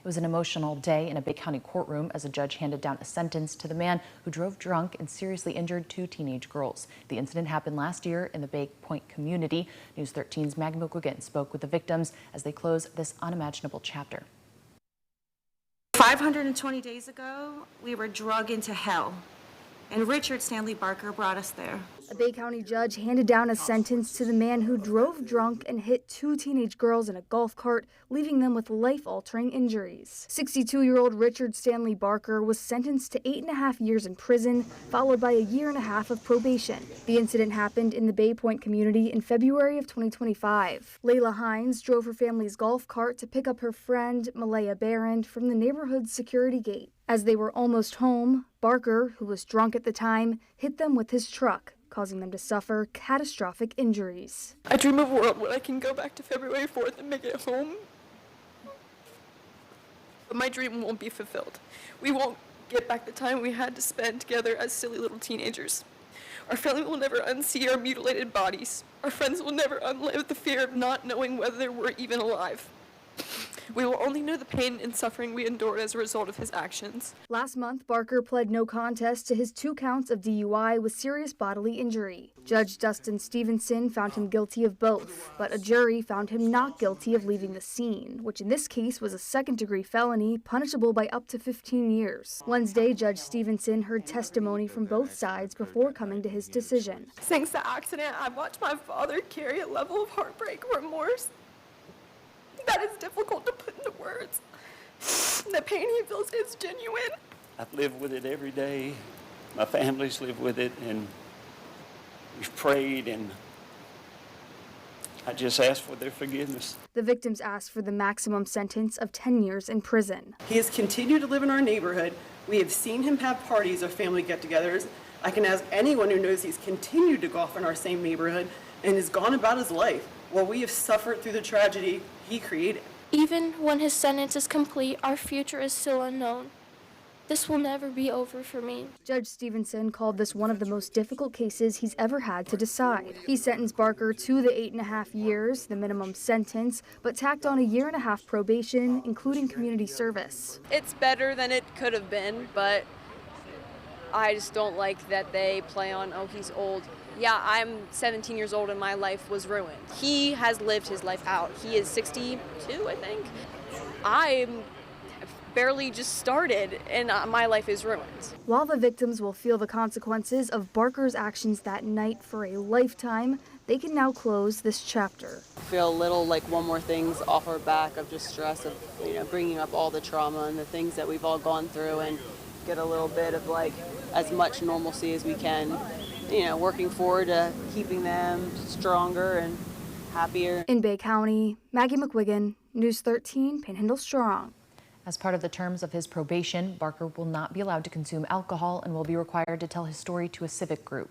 was an emotional day in a Bay County courtroom as a judge handed down a sentence to the man who drove drunk and seriously injured two teenage girls. The incident happened last year in the Bay Point community. News 13's Maggie McGuigan spoke with the victims as they close this unimaginable chapter. 520 days ago, we were drug into hell, and Richard Stanley Barker brought us there. A Bay County judge handed down a sentence to the man who drove drunk and hit two teenage girls in a golf cart, leaving them with life-altering injuries. 62-year-old Richard Stanley Barker was sentenced to 8.5 years in prison, followed by a 1.5 years of probation. The incident happened in the Bay Point community in February of 2025. Layla Hines drove her family's golf cart to pick up her friend, Malaya Barron, from the neighborhood's security gate. As they were almost home, Barker, who was drunk at the time, hit them with his truck, causing them to suffer catastrophic injuries. I dream of a world where I can go back to February 4th and make it home. But my dream won't be fulfilled. We won't get back the time we had to spend together as silly little teenagers. Our family will never unsee our mutilated bodies. Our friends will never unlive the fear of not knowing whether we're even alive. We will only know the pain and suffering we endured as a result of his actions. Last month, Barker pled no contest to his 2 counts of DUI with serious bodily injury. Judge Dustin Stevenson found him guilty of both, but a jury found him not guilty of leaving the scene, which in this case was a second-degree felony punishable by up to 15 years. Wednesday, Judge Stevenson heard testimony from both sides before coming to his decision. Since the accident, I've watched my father carry a level of heartbreak, remorse, that is difficult to put into words. The pain he feels is genuine. I've lived with it every day. My family's lived with it, and we've prayed, and I just ask for their forgiveness. The victims asked for the maximum sentence of 10 years in prison. He has continued to live in our neighborhood. We have seen him have parties or family get-togethers. I can ask anyone who knows he's continued to golf in our same neighborhood and has gone about his life while we have suffered through the tragedy he created. Even when his sentence is complete, our future is still unknown. This will never be over for me. Judge Stevenson called this one of the most difficult cases he's ever had to decide. He sentenced Barker to the 8.5 years, the minimum sentence, but tacked on a 1.5 years probation, including community service. It's better than it could have been, but I just don't like that they play on, oh, he's old. Yeah, I'm 17 years old and my life was ruined. He has lived his life out. He is 62, I think. I'm barely just started and my life is ruined. While the victims will feel the consequences of Barker's actions that night for a lifetime, they can now close this chapter. I feel a little like one more thing's off our back of just stress of, bringing up all the trauma and the things that we've all gone through, and get a little bit of like as much normalcy as we can. Working forward to keeping them stronger and happier. In Bay County, Maggie McGuigan, News 13, Panhandle Strong. As part of the terms of his probation, Barker will not be allowed to consume alcohol and will be required to tell his story to a civic group.